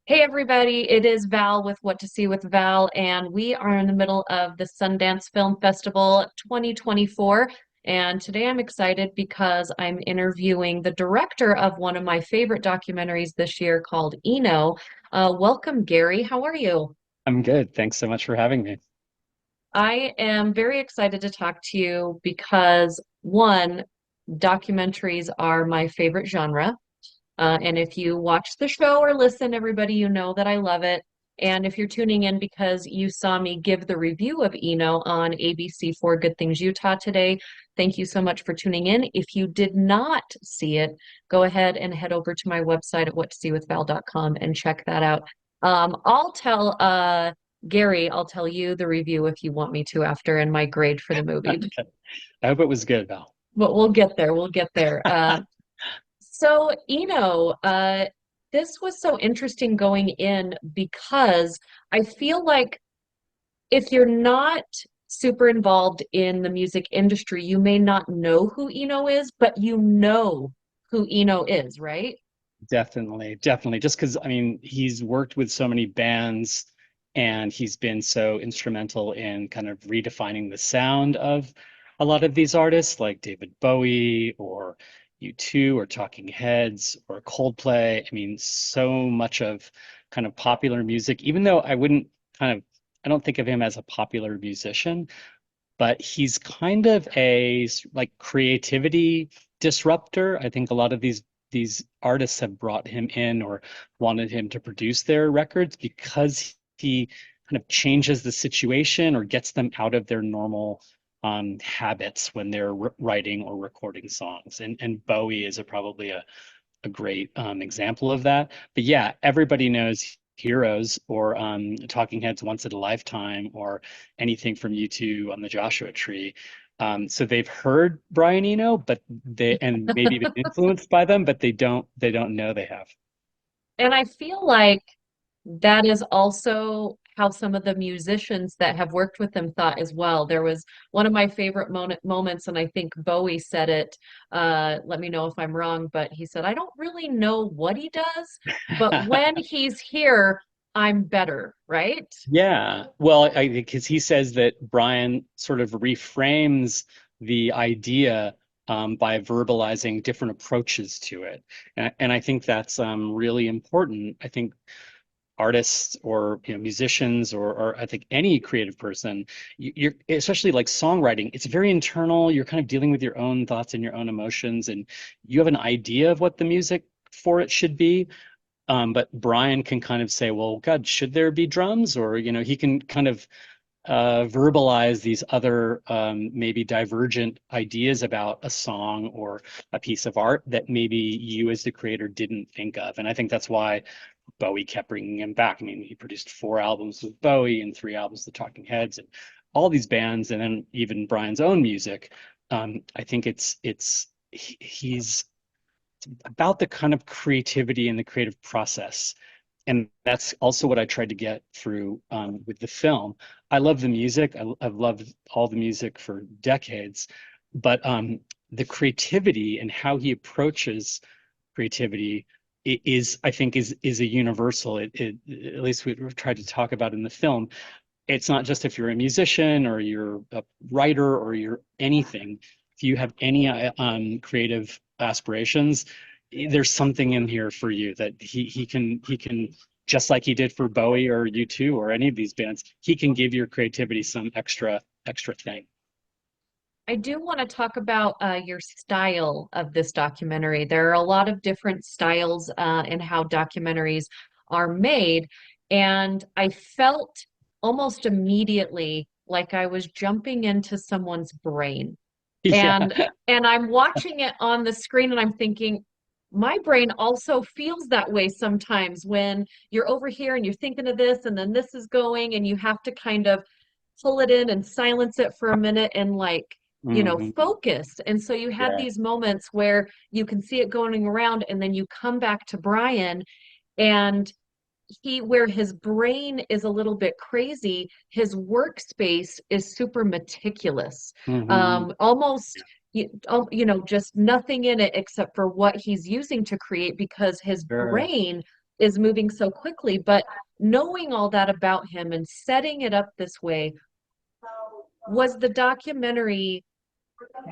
Hey everybody, it is Val with What to See with Val, and we are in the middle of the Sundance Film Festival 2024. And today I'm excited because I'm interviewing the director of one of my favorite documentaries this year called Eno. Welcome, Gary. How are you? I'm good. Thanks so much for having me. I am very excited to talk to you because one, documentaries are my favorite genre. And if you watch the show or listen, everybody, you know that I love it. And if you're tuning in because you saw me give the review of Eno on ABC for Good Things Utah today, thank you so much for tuning in. If you did not see it, go ahead and head over to my website at whattoseewithval.com and check that out. I'll tell Gary, I'll tell you the review if you want me to after and my grade for the movie. I hope it was good, Val. But we'll get there. We'll get there. So, this was so interesting going in because I feel like if you're not super involved in the music industry, you may not know who Eno is, but you know who Eno is, right? Definitely, definitely. Just because, I mean, he's worked with so many bands and he's been so instrumental in kind of redefining the sound of a lot of these artists like David Bowie or U2 or Talking Heads or Coldplay. I mean, so much of kind of popular music, even though I don't think of him as a popular musician, but he's kind of like creativity disruptor. I think a lot of these artists have brought him in or wanted him to produce their records because he kind of changes the situation or gets them out of their normal habits when they're writing or recording songs. And Bowie is probably a great example of that. But yeah, everybody knows Heroes or Talking Heads Once in a Lifetime or anything from U2 on the Joshua Tree. So they've heard Brian Eno, but they and maybe been influenced by them, but they don't know they have. And I feel like that is also how some of the musicians that have worked with him thought as well. There was one of my favorite moments, and I think Bowie said it. Let me know if I'm wrong, but he said, I don't really know what he does, but when he's here, I'm better, right? Yeah, well, because he says that Brian sort of reframes the idea by verbalizing different approaches to it, and I think that's really important. I think artists or musicians or I think any creative person, you're especially like songwriting, it's very internal. You're kind of dealing with your own thoughts and your own emotions, and you have an idea of what the music for it should be. But Brian can kind of say, well, God, should there be drums? Or, he can kind of verbalize these other maybe divergent ideas about a song or a piece of art that maybe you as the creator didn't think of. And I think that's why Bowie kept bringing him back. I mean, he produced 4 albums with Bowie and 3 albums with Talking Heads and all these bands, and then even Brian's own music. I think he's about the kind of creativity and the creative process. And that's also what I tried to get through with the film. I love the music. I've loved all the music for decades, but the creativity and how he approaches creativity I think, is a universal. At least we've tried to talk about in the film. It's not just if you're a musician or you're a writer or you're anything. If you have any creative aspirations, there's something in here for you that he can just like he did for Bowie or U2 or any of these bands. He can give your creativity some extra thing. I do want to talk about your style of this documentary. There are a lot of different styles in how documentaries are made, and I felt almost immediately like I was jumping into someone's brain. Yeah. And I'm watching it on the screen and I'm thinking, my brain also feels that way sometimes when you're over here and you're thinking of this and then this is going and you have to kind of pull it in and silence it for a minute and Mhm. focus. And so you have Yeah. these moments where you can see it going around and then you come back to Brian and where his brain is a little bit crazy, his workspace is super meticulous. Hmm. Almost just nothing in it except for what he's using to create because his Sure. brain is moving so quickly. But knowing all that about him and setting it up this way, was the documentary,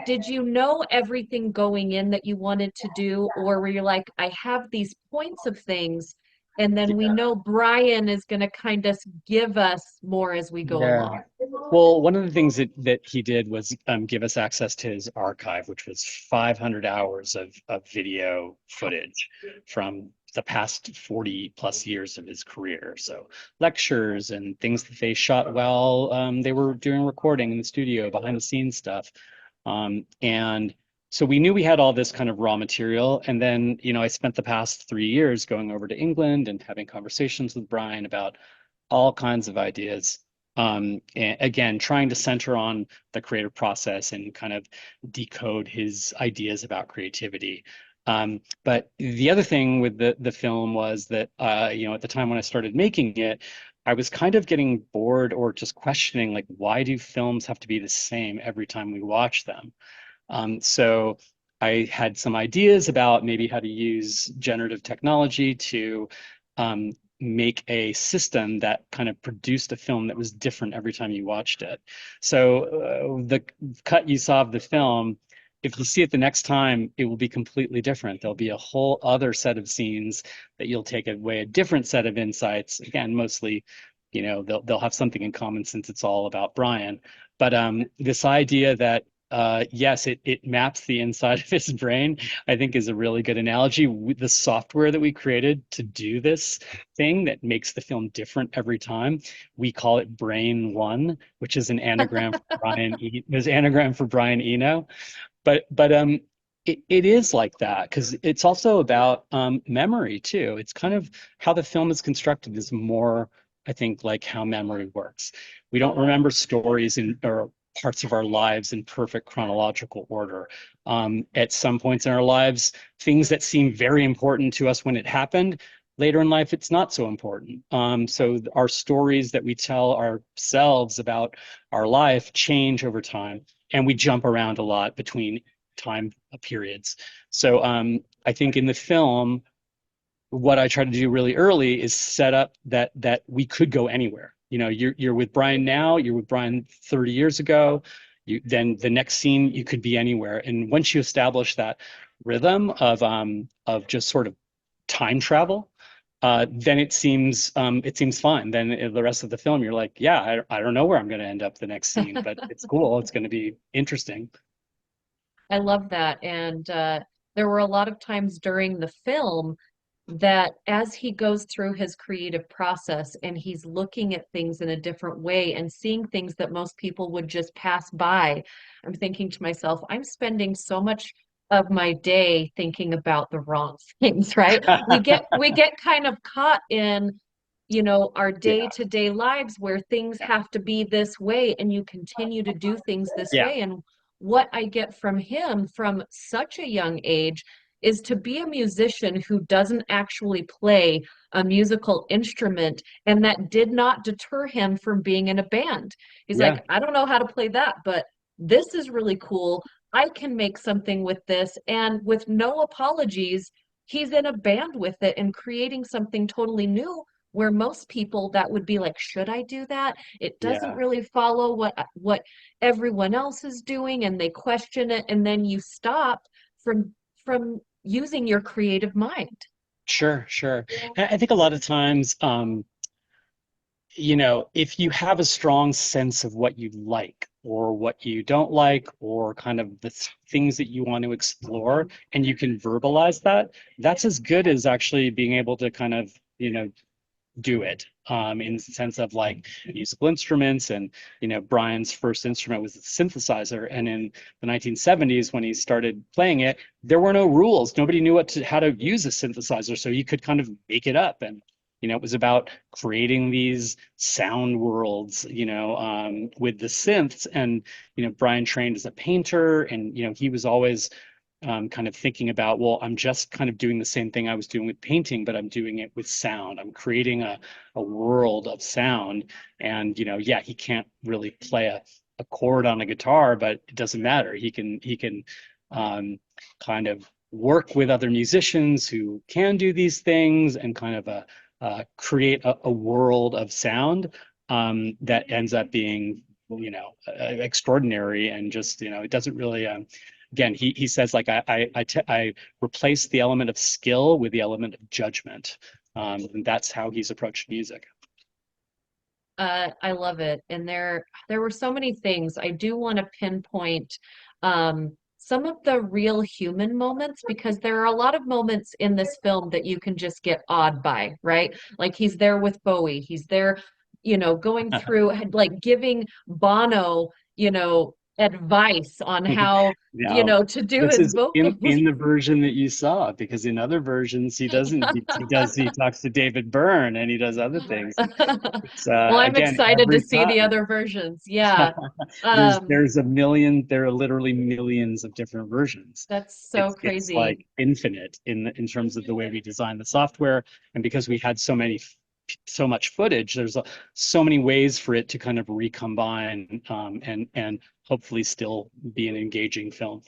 did you know everything going in that you wanted to do, or were you like, I have these points of things, and then we Yeah. know Brian is going to kind of give us more as we go Yeah. along? Well, one of the things that he did was give us access to his archive, which was 500 hours of video footage from the past 40 plus years of his career. So lectures and things that they shot while they were doing recording in the studio, behind the scenes stuff. And so we knew we had all this kind of raw material. And then, I spent the past 3 years going over to England and having conversations with Brian about all kinds of ideas. And again, trying to center on the creative process and kind of decode his ideas about creativity. But the other thing with the film was that, at the time when I started making it, I was kind of getting bored or just questioning, like, why do films have to be the same every time we watch them? So I had some ideas about maybe how to use generative technology to um, make a system that kind of produced a film that was different every time you watched it. So the cut you saw of the film, if you see it the next time, it will be completely different. There'll be a whole other set of scenes that you'll take away a different set of insights. Again, mostly, they'll have something in common since it's all about Brian. But this idea that yes, it maps the inside of his brain, I think is a really good analogy. The software that we created to do this thing that makes the film different every time, we call it Brain One, which is an anagram for Brian Eno. But it is like that because it's also about memory too. It's kind of how the film is constructed is more, I think, like how memory works. We don't remember stories in or parts of our lives in perfect chronological order. At some points in our lives, things that seem very important to us when it happened, later in life, it's not so important. So our stories that we tell ourselves about our life change over time, and we jump around a lot between time periods. So I think in the film, what I try to do really early is set up that we could go anywhere. You're with Brian now, you're with Brian 30 years ago. Then the next scene you could be anywhere. And once you establish that rhythm of just sort of time travel, then it seems fine. Then the rest of the film, you're like, yeah, I don't know where I'm going to end up the next scene, but it's cool. It's going to be interesting. I love that. And there were a lot of times during the film that as he goes through his creative process and he's looking at things in a different way and seeing things that most people would just pass by, I'm thinking to myself, I'm spending so much of my day thinking about the wrong things, right? We get kind of caught in, our Yeah, day-to-day lives where things yeah, have to be this way and you continue to do things this yeah, way. And what I get from him from such a young age is to be a musician who doesn't actually play a musical instrument, and that did not deter him from being in a band. He's yeah, like, I don't know how to play that, but this is really cool. I can make something with this. And with no apologies, he's in a band with it and creating something totally new. Where most people that would be like, should I do that? It doesn't yeah. really follow what everyone else is doing, and they question it, and then you stop from using your creative mind. Sure, sure. I think a lot of times, if you have a strong sense of what you like or what you don't like, or kind of the things that you want to explore, and you can verbalize that, that's as good as actually being able to kind of, do it in the sense of like musical instruments. And Brian's first instrument was a synthesizer, and in the 1970s when he started playing it, there were no rules. Nobody knew how to use a synthesizer, so you could kind of make it up. And it was about creating these sound worlds, with the synths. And Brian trained as a painter, and he was always kind of thinking about, well, I'm just kind of doing the same thing I was doing with painting, but I'm doing it with sound. I'm creating a world of sound. And, yeah, he can't really play a chord on a guitar, but it doesn't matter. He can kind of work with other musicians who can do these things and kind of create a world of sound that ends up being, extraordinary. And just, it doesn't really, again, he says, like, I replace the element of skill with the element of judgment. And that's how he's approached music. I love it. And there were so many things. I do want to pinpoint some of the real human moments because there are a lot of moments in this film that you can just get awed by, right? Like he's there with Bowie. He's there, going through like giving Bono, advice on how, Yeah, to do this his is vocals. in the version that you saw, because in other versions he doesn't. He talks to David Byrne and he does other things. It's Well, I'm again, excited to every see the time. other versions. Yeah. There Um, is a million. There are literally millions of different versions. that's so It's crazy. like infinite in terms of the way we design the software, and because we had so much footage, there's so many ways for it to kind of recombine, and hopefully still be an engaging film.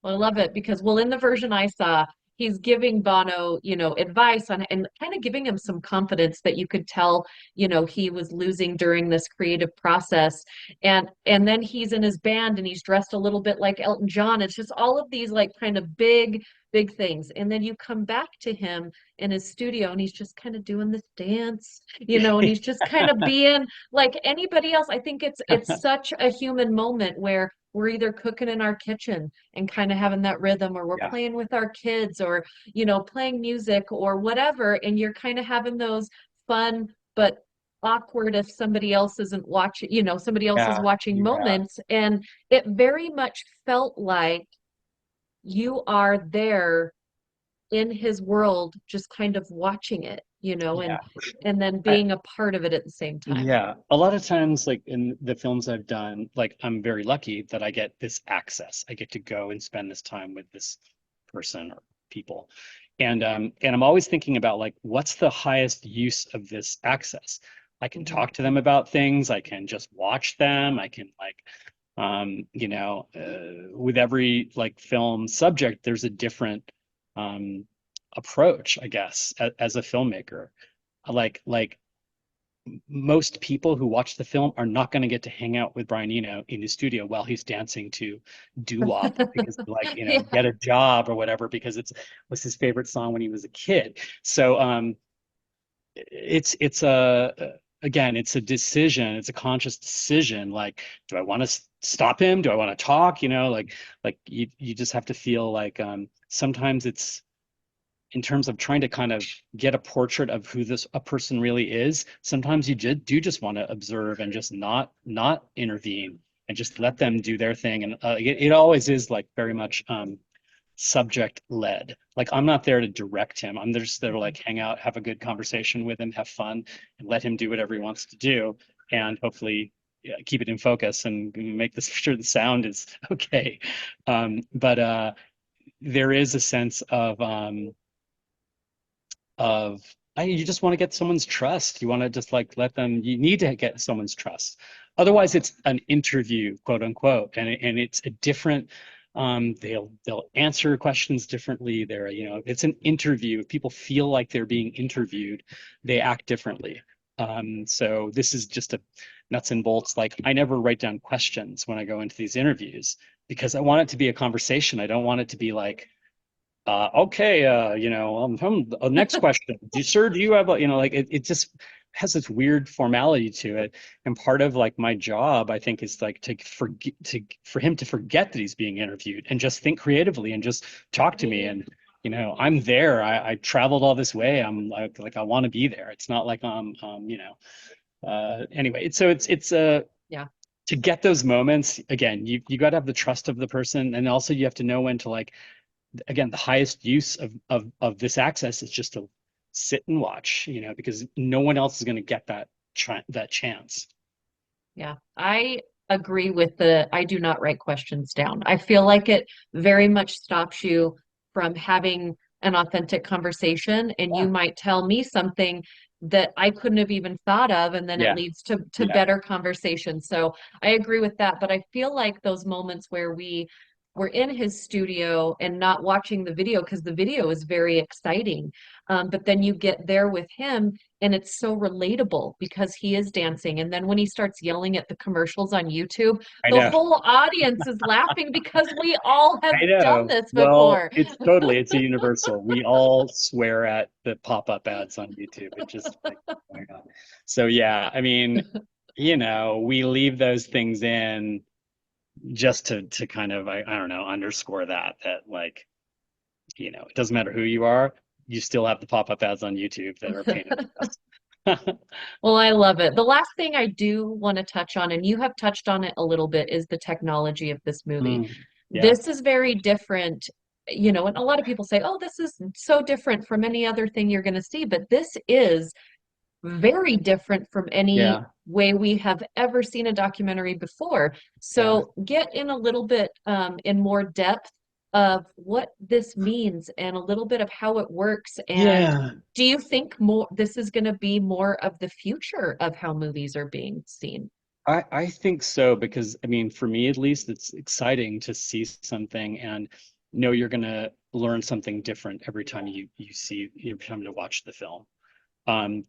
Well, I love it because, well, in the version I saw, he's giving Bono, advice on and kind of giving him some confidence that you could tell, he was losing during this creative process. And then he's in his band and he's dressed a little bit like Elton John. It's just all of these like kind of big things. And then you come back to him in his studio and he's just kind of doing this dance, and he's just kind of being like anybody else. I think it's such a human moment where we're either cooking in our kitchen and kind of having that rhythm, or we're Yeah, playing with our kids, or playing music or whatever, and you're kind of having those fun but awkward if somebody else isn't watching, somebody else is yeah, watching yeah, moments. And it very much felt like you are there in his world just kind of watching it, yeah. and then I, being a part of it at the same time. Yeah, a lot of times, like in the films I've done, like I'm very lucky that I get this access. I get to go and spend this time with this person or people. And I'm always thinking about, like, what's the highest use of this access? I can Mhm. talk to them about things, I can just watch them, I can like with every like film subject, there's a different um approach, I guess, as a filmmaker. Like most people who watch the film are not going to get to hang out with Brian Eno in his studio while he's dancing to doo-wop because, like, Yeah. get a job or whatever, because was his favorite song when he was a kid. So it's a again, it's a decision, it's a conscious decision. Like, do I want to stop him? Do I want to talk? Like you just have to feel like sometimes it's in terms of trying to kind of get a portrait of who this a person really is. Sometimes you do just want to observe and just not intervene and just let them do their thing. And it always is like very much subject led. Like, I'm not there to direct him. I'm just there to like hang out, have a good conversation with him, have fun, and let him do whatever he wants to do, and hopefully, yeah, keep it in focus and make this sure the sound is okay. But there is a sense of you just want to get someone's trust. You want to just like let them, you need to get someone's trust. Otherwise, it's an interview, quote unquote, and it's a different, they'll answer questions differently. It's an interview. If people feel like they're being interviewed, they act differently. So this is just a nuts and bolts. Like, I never write down questions when I go into these interviews because I want it to be a conversation. I don't want it to be like, okay, next question. Sir, do you have like it just has this weird formality to it. And part of like my job, I think, is like for him to forget that he's being interviewed and just think creatively and just talk to me. And I'm there. I traveled all this way. I'm like I want to be there. It's not like anyway. It's Yeah. to get those moments again, you got to have the trust of the person, and also you have to know when to, like, again, the highest use of this access is just to sit and watch, because no one else is going to get that chance. Yeah, I agree with the I do not write questions down. I feel like it very much stops you from having an authentic conversation, and Yeah, you might tell me something that I couldn't have even thought of, and then it yeah, leads to yeah, better conversation. So I agree with that, but I feel like those moments where we we're in his studio and not watching the video because the video is very exciting. But then you get there with him and it's so relatable because he is dancing. And then when he starts yelling at the commercials on YouTube, I the know. whole audience is laughing because we all have I done know. this Well, before. it's a universal. We all swear at the pop-up ads on YouTube. It just like, oh my God. So yeah, I mean, we leave those things in just to kind of I don't know, underscore that like, it doesn't matter who you are, you still have the pop-up ads on YouTube that are painted for us. Well, I love it. The last thing I do want to touch on, and you have touched on it a little bit, is the technology of this movie. Mm, yeah. This is very different, and a lot of people say, oh, this is so different from any other thing you're going to see, but this is very different from any Yeah. way we have ever seen a documentary before. Yeah. So get in a little bit in more depth of what this means and a little bit of how it works. And Yeah. do you think more this is going to be more of the future of how movies are being seen? I think so because I mean, for me at least, it's exciting to see something and know you're gonna learn something different every time every time to watch the film. Um,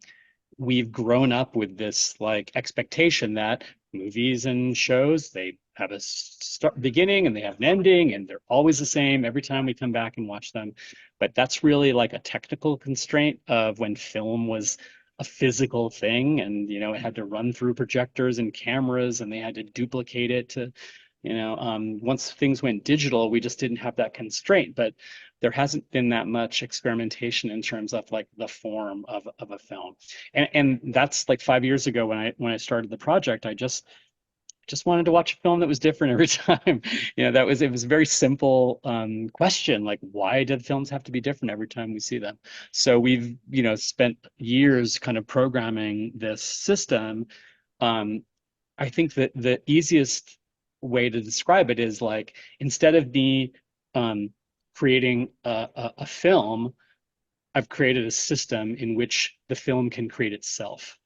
we've grown up with this like expectation that movies and shows, they have a start beginning and they have an ending and they're always the same every time we come back and watch them. But that's really like a technical constraint of when film was a physical thing, and it had to run through projectors and cameras and they had to duplicate it to once things went digital, we just didn't have that constraint. But there hasn't been that much experimentation in terms of like the form of a film. And that's like 5 years ago when I started the project. I just wanted to watch a film that was different every time. It was a very simple question, like why did films have to be different every time we see them? So we've spent years kind of programming this system. um, I think that the easiest way to describe it is like instead of me um, creating a film, I've created a system in which the film can create itself.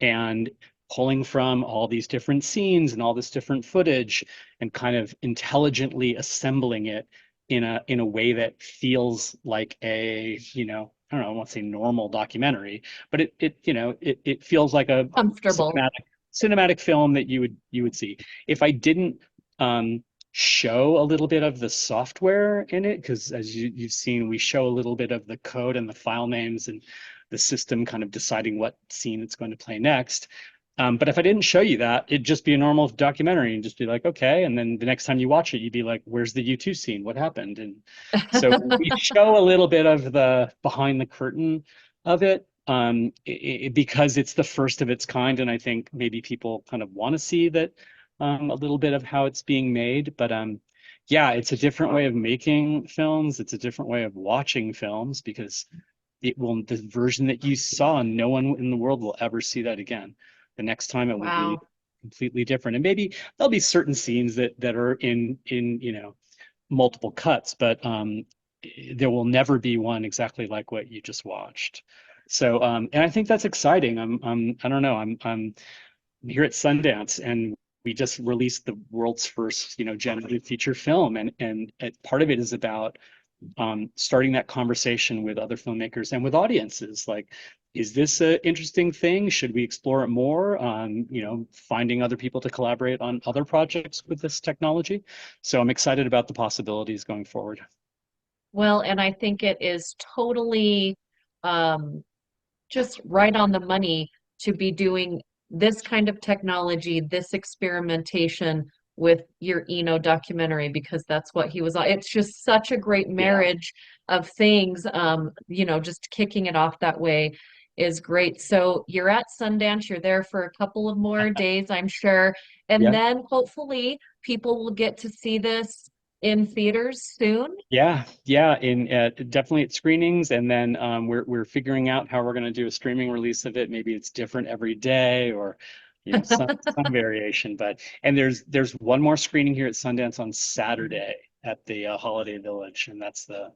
And pulling from all these different scenes and all this different footage and kind of intelligently assembling it in a way that feels like I don't know, I won't say normal documentary, but it feels like a Comfortable. cinematic film that you would see. If I didn't um, show a little bit of the software in it, because as you've seen, we show a little bit of the code and the file names and the system kind of deciding what scene it's going to play next. But if I didn't show you that, it'd just be a normal documentary and just be like, okay. And then the next time you watch it, you'd be like, where's the U2 scene? What happened? And so we show a little bit of the behind the curtain of it, because it's the first of its kind. And I think maybe people kind of want to see that a little bit of how it's being made. But yeah, it's a different way of making films. It's a different way of watching films because the version that you saw, no one in the world will ever see that again. The next time it will be Wow. completely different. And maybe there'll be certain scenes that are in multiple cuts, but there will never be one exactly like what you just watched. So and I think that's exciting. I don't know, I'm here at Sundance, and we just released the world's first, generative feature film, and part of it is about starting that conversation with other filmmakers and with audiences. Like, is this an interesting thing? Should we explore it more? Finding other people to collaborate on other projects with this technology. So I'm excited about the possibilities going forward. Well, and I think it is totally um, just right on the money to be doing this kind of technology, this experimentation with your Eno documentary because that's what he was on. It's just such a great Yeah. marriage of things. Just kicking it off that way is great. So you're at Sundance, you're there for a couple of more days, I'm sure. And Yeah. then hopefully people will get to see this in theaters soon. Yeah, yeah, in definitely at screenings, and then we're figuring out how we're going to do a streaming release of it. Maybe it's different every day, or some variation. But and there's one more screening here at Sundance on Saturday at the Holiday Village, and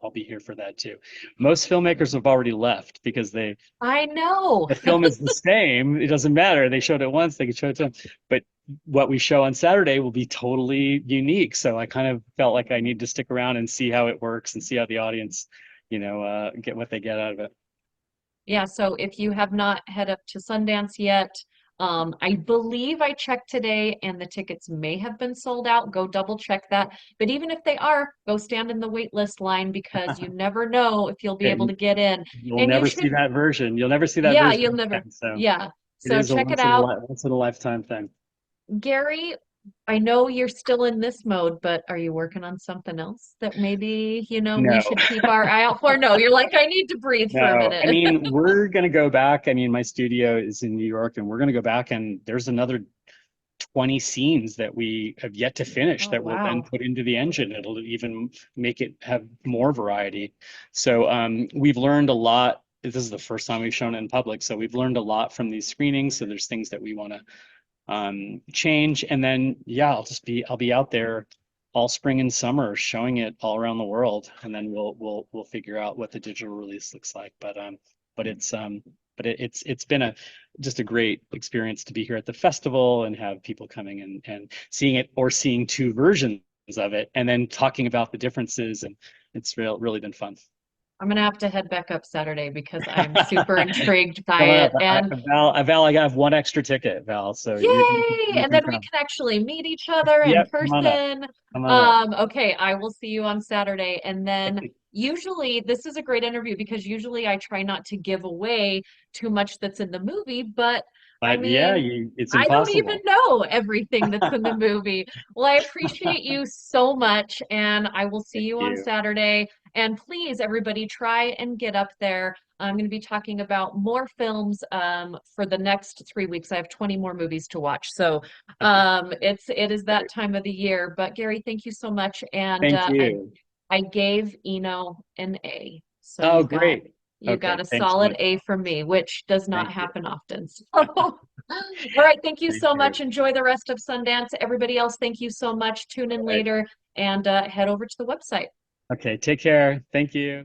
I'll be here for that too. Most filmmakers have already left because I know. the film is the same. It doesn't matter. They showed it once, they can show it to them. But what we show on Saturday will be totally unique. So I kind of felt like I need to stick around and see how it works and see how the audience, get what they get out of it. Yeah, so if you have not head up to Sundance yet, I believe I checked today and the tickets may have been sold out. Go double check that. But even if they are, go stand in the wait list line because you never know if you'll be Yeah, able to get in. you'll And you never see should, that version. You'll never see that yeah, version you'll never, again. So yeah. it So is a check it out. once in a lifetime thing. Gary, I know you're still in this mode, but are you working on something else that maybe, we No, should keep our eye out for? No, you're like, I need to breathe for a no. I minute. mean, we're gonna go back. I mean, my studio is in New York, and we're gonna go back, and there's another 20 scenes that we have yet to finish Oh, that we'll then wow. put into the engine. It'll even make it have more variety. So we've learned a lot. This is the first time we've shown it in public, so we've learned a lot from these screenings. So there's things that we want to change, and then yeah, I'll be out there all spring and summer showing it all around the world, and then we'll figure out what the digital release looks like. But it's been just a great experience to be here at the festival and have people coming and seeing it or seeing two versions of it and then talking about the differences, and it's really been fun. I'm gonna have to head back up Saturday because I'm super intrigued by Come on it. up. And Val, I have one extra ticket, Val, so yay! you And can then we come. can actually meet each other in Yep, come on up. person. Come on up. Okay, I will see you on Saturday. And then usually this is a great interview because usually I try not to give away too much that's in the movie, but I But yeah, mean, it's I don't even impossible. know everything that's in the movie. Well, I appreciate you so much, and I will see Thank you on you. Saturday. And please, everybody, try and get up there. I'm going to be talking about more films for the next 3 weeks. I have 20 more movies to watch. So it is that Great. time of the year. But Gary, thank you so much. And Thank you. I gave Eno an A. So Oh, great. you got Okay, a thanks so solid much. A from me, which does not Thank you. happen often. So all right, thank you so Appreciate much. it. Enjoy the rest of Sundance. Everybody else, thank you so much. Tune in All right. later and head over to the website. Okay, take care. Thank you.